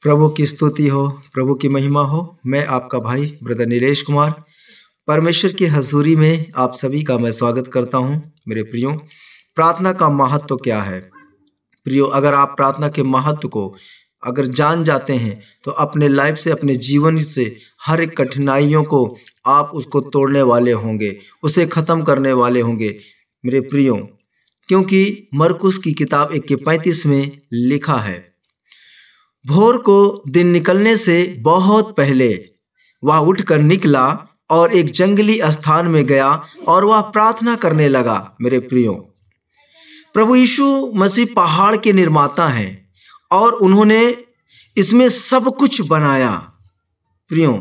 प्रभु की स्तुति हो, प्रभु की महिमा हो। मैं आपका भाई ब्रदर नीलेश कुमार परमेश्वर की हजूरी में आप सभी का मैं स्वागत करता हूं। मेरे प्रियो, प्रार्थना का महत्व क्या है? प्रियो, अगर आप प्रार्थना के महत्व को अगर जान जाते हैं तो अपने लाइफ से, अपने जीवन से हर एक कठिनाइयों को आप उसको तोड़ने वाले होंगे, उसे खत्म करने वाले होंगे मेरे प्रियो। क्योंकि मरकुस की किताब 1:35 में लिखा है, भोर को दिन निकलने से बहुत पहले वह उठकर निकला और एक जंगली स्थान में गया और वह प्रार्थना करने लगा। मेरे प्रियो, प्रभु यीशु मसीह पहाड़ के निर्माता हैं और उन्होंने इसमें सब कुछ बनाया। प्रियो,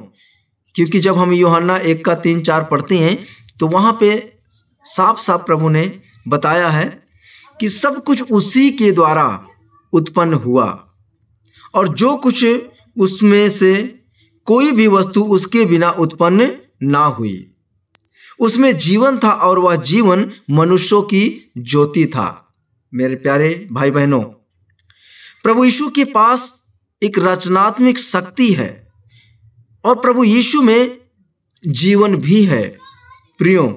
क्योंकि जब हम यूहन्ना 1:3-4 पढ़ते हैं तो वहां पे साफ साफ प्रभु ने बताया है कि सब कुछ उसी के द्वारा उत्पन्न हुआ और जो कुछ उसमें से कोई भी वस्तु उसके बिना उत्पन्न ना हुई। उसमें जीवन था और वह जीवन मनुष्यों की ज्योति था। मेरे प्यारे भाई बहनों, प्रभु यीशु के पास एक रचनात्मक शक्ति है और प्रभु यीशु में जीवन भी है प्रियो।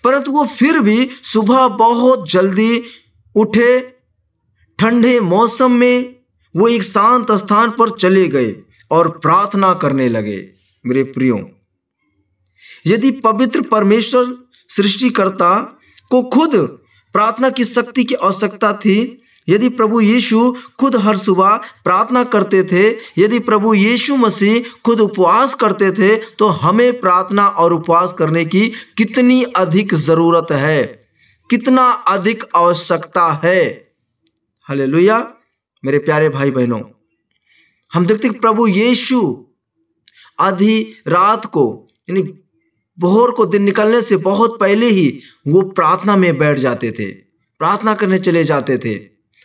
परंतु वो फिर भी सुबह बहुत जल्दी उठे, ठंडे मौसम में वो एक शांत स्थान पर चले गए और प्रार्थना करने लगे। मेरे प्रियो, यदि पवित्र परमेश्वर सृष्टिकर्ता को खुद प्रार्थना की शक्ति की आवश्यकता थी, यदि प्रभु यीशु खुद हर सुबह प्रार्थना करते थे, यदि प्रभु यीशु मसीह खुद उपवास करते थे, तो हमें प्रार्थना और उपवास करने की कितनी अधिक जरूरत है, कितना अधिक आवश्यकता है। हालेलुया। मेरे प्यारे भाई बहनों, हम देखते हैं प्रभु यीशु आधी रात को, यानी भोर को दिन निकलने से बहुत पहले ही वो प्रार्थना में बैठ जाते थे, प्रार्थना करने चले जाते थे।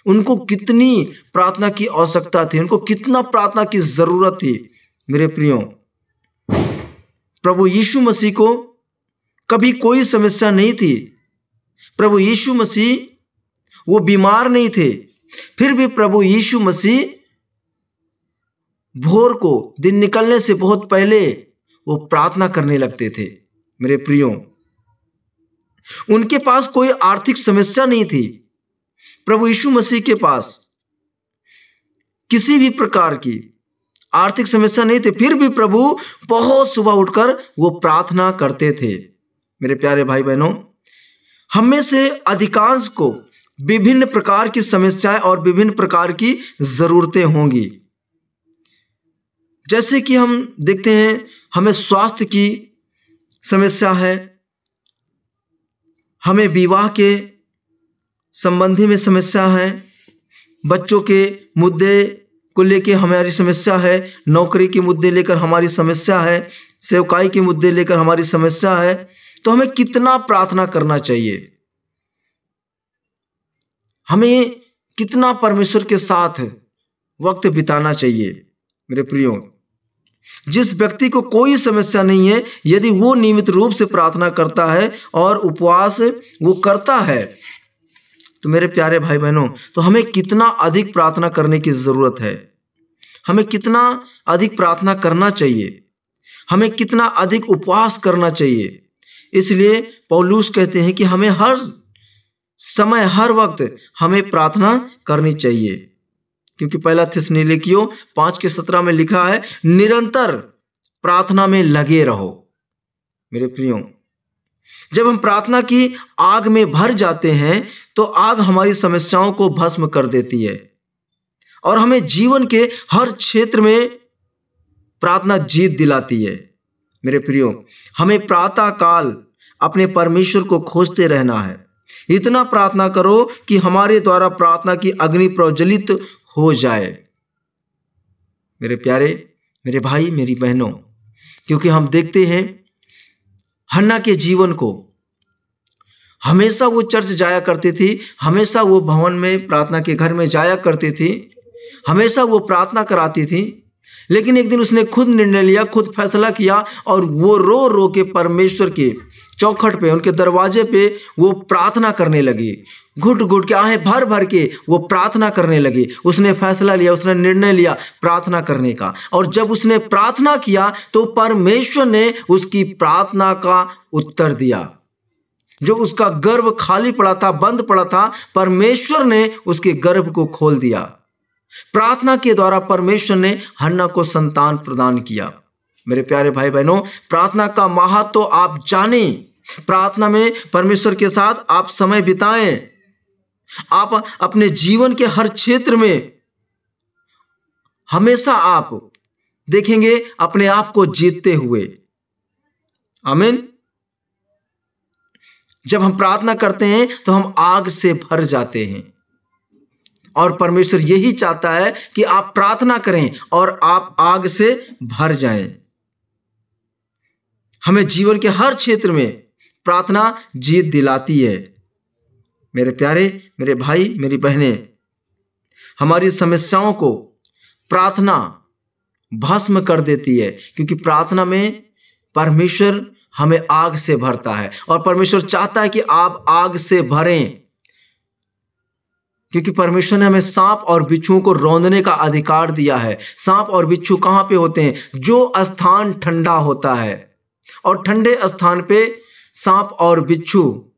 उनको कितनी प्रार्थना की आवश्यकता थी, उनको कितना प्रार्थना की जरूरत थी। मेरे प्रियो, प्रभु यीशु मसीह को कभी कोई समस्या नहीं थी। प्रभु यीशु मसीह वो बीमार नहीं थे, फिर भी प्रभु यीशु मसीह भोर को दिन निकलने से बहुत पहले वो प्रार्थना करने लगते थे। मेरे प्रियो, उनके पास कोई आर्थिक समस्या नहीं थी। प्रभु यीशु मसीह के पास किसी भी प्रकार की आर्थिक समस्या नहीं थी, फिर भी प्रभु बहुत सुबह उठकर वो प्रार्थना करते थे। मेरे प्यारे भाई बहनों, हम में से अधिकांश को विभिन्न प्रकार की समस्याएं और विभिन्न प्रकार की जरूरतें होंगी। जैसे कि हम देखते हैं, हमें स्वास्थ्य की समस्या है, हमें विवाह के संबंधी में समस्या है, बच्चों के मुद्दे को लेकर हमारी समस्या है, नौकरी के मुद्दे लेकर हमारी समस्या है, सेवकाई के मुद्दे लेकर हमारी समस्या है। तो हमें कितना प्रार्थना करना चाहिए, हमें कितना परमेश्वर के साथ वक्त बिताना चाहिए। मेरे प्रियो, जिस व्यक्ति को कोई समस्या नहीं है, यदि वो नियमित रूप से प्रार्थना करता है और उपवास वो करता है, तो मेरे प्यारे भाई बहनों, तो हमें कितना अधिक प्रार्थना करने की जरूरत है, हमें कितना अधिक प्रार्थना करना चाहिए, हमें कितना अधिक उपवास करना चाहिए। इसलिए पौलुस कहते हैं कि हमें हर समय, हर वक्त हमें प्रार्थना करनी चाहिए, क्योंकि पहला थिस्सलुनीकियों 5:17 में लिखा है, निरंतर प्रार्थना में लगे रहो। मेरे प्रियो, जब हम प्रार्थना की आग में भर जाते हैं तो आग हमारी समस्याओं को भस्म कर देती है और हमें जीवन के हर क्षेत्र में प्रार्थना जीत दिलाती है। मेरे प्रियो, हमें प्रातः काल अपने परमेश्वर को खोजते रहना है। इतना प्रार्थना करो कि हमारे द्वारा प्रार्थना की अग्नि प्रज्वलित हो जाए। मेरे प्यारे, मेरे भाई, मेरी बहनों, क्योंकि हम देखते हैं हन्ना के जीवन को, हमेशा वो चर्च जाया करती थी, हमेशा वो भवन में प्रार्थना के घर में जाया करती थी, हमेशा वो प्रार्थना कराती थी। लेकिन एक दिन उसने खुद निर्णय लिया, खुद फैसला किया और वो रो रो के परमेश्वर के चौखट पे, उनके दरवाजे पे वो प्रार्थना करने लगी। घुट घुट के, आहें भर भर के वो प्रार्थना करने लगी। उसने फैसला लिया, उसने निर्णय लिया प्रार्थना करने का। और जब उसने प्रार्थना किया तो परमेश्वर ने उसकी प्रार्थना का उत्तर दिया। जो उसका गर्भ खाली पड़ा था, बंद पड़ा था, परमेश्वर ने उसके गर्भ को खोल दिया। प्रार्थना के द्वारा परमेश्वर ने हन्ना को संतान प्रदान किया। मेरे प्यारे भाई बहनों, प्रार्थना का महत्व तो आप जानें। प्रार्थना में परमेश्वर के साथ आप समय बिताएं। आप अपने जीवन के हर क्षेत्र में हमेशा आप देखेंगे अपने आप को जीतते हुए। आमीन। जब हम प्रार्थना करते हैं तो हम आग से भर जाते हैं, और परमेश्वर यही चाहता है कि आप प्रार्थना करें और आप आग से भर जाएं। हमें जीवन के हर क्षेत्र में प्रार्थना जीत दिलाती है। मेरे प्यारे, मेरे भाई, मेरी बहनें, हमारी समस्याओं को प्रार्थना भस्म कर देती है, क्योंकि प्रार्थना में परमेश्वर हमें आग से भरता है। और परमेश्वर चाहता है कि आप आग से भरें, क्योंकि परमेश्वर ने हमें सांप और बिच्छुओं को रौंदने का अधिकार दिया है। सांप और बिच्छू कहां पे होते हैं? जो स्थान ठंडा होता है, और ठंडे स्थान पे सांप और बिच्छू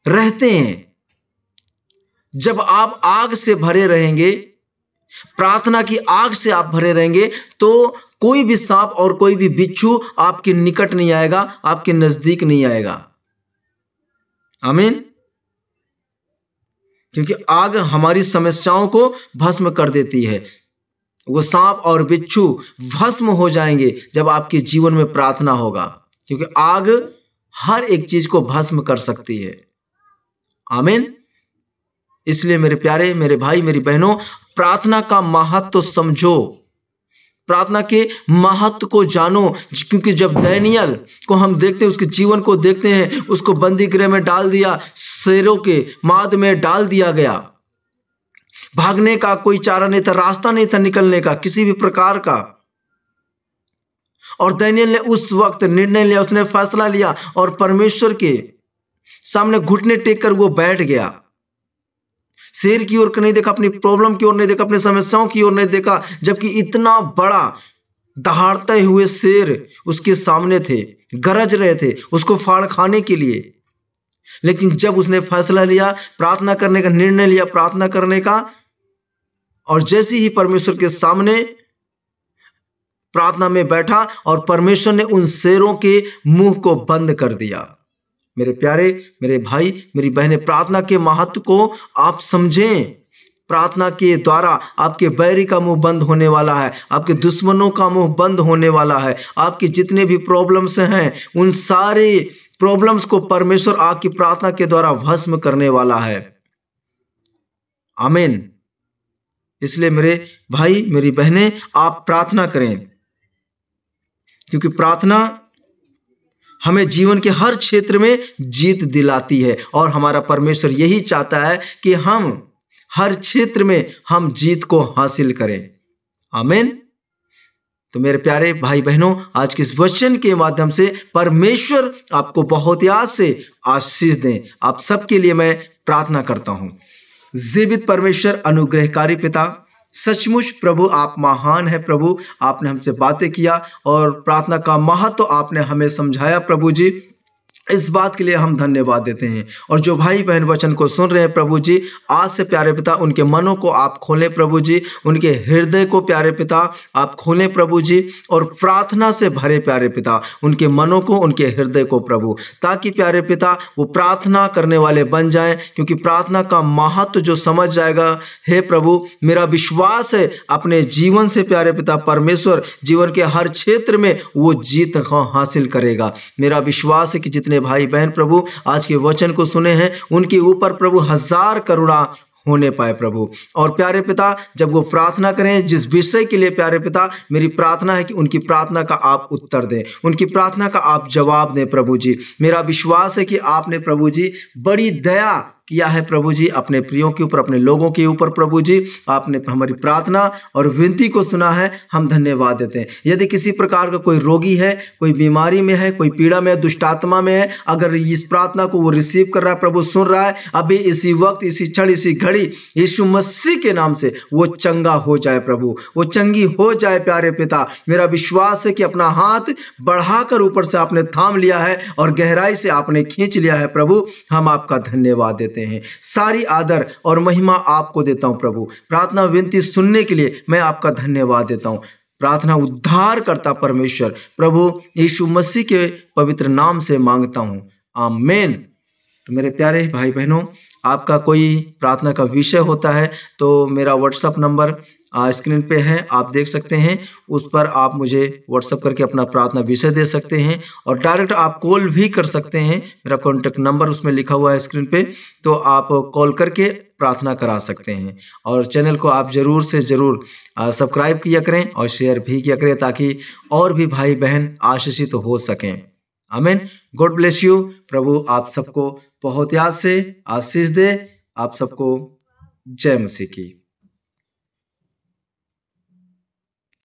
रहते हैं। जब आप आग से भरे रहेंगे, प्रार्थना की आग से आप भरे रहेंगे, तो कोई भी सांप और कोई भी बिच्छू आपके निकट नहीं आएगा, आपके नजदीक नहीं आएगा। आमीन। क्योंकि आग हमारी समस्याओं को भस्म कर देती है। वो सांप और बिच्छू भस्म हो जाएंगे जब आपके जीवन में प्रार्थना होगा, क्योंकि आग हर एक चीज को भस्म कर सकती है। आमीन। इसलिए मेरे प्यारे, मेरे भाई, मेरी बहनों, प्रार्थना का महत्व तो समझो, प्रार्थना के महत्व को जानो। क्योंकि जब दानियेल को हम देखते हैं, उसके जीवन को देखते हैं, उसको बंदी गृह में डाल दिया, शेरों के माद में डाल दिया गया। भागने का कोई चारा नहीं था, रास्ता नहीं था निकलने का किसी भी प्रकार का। और दानियेल ने उस वक्त निर्णय लिया, उसने फैसला लिया और परमेश्वर के सामने घुटने टेक कर वो बैठ गया। शेर की ओर नहीं देखा, अपनी प्रॉब्लम की ओर नहीं देखा, अपनी समस्याओं की ओर नहीं देखा, जबकि इतना बड़ा दहाड़ते हुए शेर उसके सामने थे, गरज रहे थे उसको फाड़ खाने के लिए। लेकिन जब उसने फैसला लिया, प्रार्थना करने का निर्णय लिया, प्रार्थना करने का, और जैसे ही परमेश्वर के सामने प्रार्थना में बैठा और परमेश्वर ने उन शेरों के मुंह को बंद कर दिया। मेरे प्यारे, मेरे भाई, मेरी बहनें, प्रार्थना के महत्व को आप समझें। प्रार्थना के द्वारा आपके बैरी का मुंह बंद होने वाला है, आपके दुश्मनों का मुंह बंद होने वाला है। आपके जितने भी प्रॉब्लम्स हैं, उन सारे प्रॉब्लम्स को परमेश्वर आपकी प्रार्थना के द्वारा भस्म करने वाला है। आमीन। इसलिए मेरे भाई, मेरी बहनें, आप प्रार्थना करें, क्योंकि प्रार्थना हमें जीवन के हर क्षेत्र में जीत दिलाती है। और हमारा परमेश्वर यही चाहता है कि हम हर क्षेत्र में हम जीत को हासिल करें। आमीन। तो मेरे प्यारे भाई बहनों, आज के इस वचन के माध्यम से परमेश्वर आपको बहुत याद से आशीष दें। आप सबके लिए मैं प्रार्थना करता हूं। जीवित परमेश्वर, अनुग्रहकारी पिता, सचमुच प्रभु आप महान है। प्रभु आपने हमसे बातें किया और प्रार्थना का महत्व आपने हमें समझाया। प्रभु जी, इस बात के लिए हम धन्यवाद देते हैं। और जो भाई बहन वचन को सुन रहे हैं प्रभु जी, आज से प्यारे पिता उनके मनों को आप खोलें प्रभु जी, उनके हृदय को प्यारे पिता आप खोलें प्रभु जी, और प्रार्थना से भरे प्यारे पिता उनके मनों को, उनके हृदय को प्रभु, ताकि प्यारे पिता वो प्रार्थना करने वाले बन जाएं। क्योंकि प्रार्थना का महत्व जो समझ जाएगा, हे प्रभु मेरा विश्वास है अपने जीवन से प्यारे पिता परमेश्वर जीवन के हर क्षेत्र में वो जीत हासिल करेगा। मेरा विश्वास है कि जितने भाई बहन प्रभु आज के वचन को सुने हैं, उनके ऊपर प्रभु 1000 करुणा होने पाए प्रभु। और प्यारे पिता जब वो प्रार्थना करें जिस विषय के लिए, प्यारे पिता मेरी प्रार्थना है कि उनकी प्रार्थना का आप उत्तर दें, उनकी प्रार्थना का आप जवाब दें प्रभु जी। मेरा विश्वास है कि आपने प्रभु जी बड़ी दया किया है प्रभु जी अपने प्रियों के ऊपर, अपने लोगों के ऊपर प्रभु जी। आपने हमारी प्रार्थना और विनती को सुना है, हम धन्यवाद देते हैं। यदि किसी प्रकार का कोई रोगी है, कोई बीमारी में है, कोई पीड़ा में है, दुष्ट आत्मा में है, अगर इस प्रार्थना को वो रिसीव कर रहा है प्रभु, सुन रहा है, अभी इसी वक्त, इसी क्षण, इसी घड़ी यीशु मसीह के नाम से वो चंगा हो जाए प्रभु, वो चंगी हो जाए प्यारे पिता। मेरा विश्वास है कि अपना हाथ बढ़ाकर ऊपर से आपने थाम लिया है और गहराई से आपने खींच लिया है प्रभु। हम आपका धन्यवाद देते हैं, सारी आदर और महिमा आपको देता हूं प्रभु। प्रार्थना विनती सुनने के लिए मैं आपका धन्यवाद देता हूं। प्रार्थना उद्धार करता परमेश्वर प्रभु यीशु मसीह के पवित्र नाम से मांगता हूं, आमीन। तो मेरे प्यारे भाई बहनों, आपका कोई प्रार्थना का विषय होता है तो मेरा व्हाट्सएप नंबर स्क्रीन पे है, आप देख सकते हैं। उस पर आप मुझे व्हाट्सएप करके अपना प्रार्थना विषय दे सकते हैं और डायरेक्ट आप कॉल भी कर सकते हैं। मेरा कॉन्टेक्ट नंबर उसमें लिखा हुआ है स्क्रीन पे, तो आप कॉल करके प्रार्थना करा सकते हैं। और चैनल को आप ज़रूर से ज़रूर सब्सक्राइब किया करें और शेयर भी किया करें ताकि और भी भाई बहन आशीषित हो सकें। आमीन। God bless you. प्रभु आप सबको बहुत याद से आशीष दे। आप सबको जय मसीह की।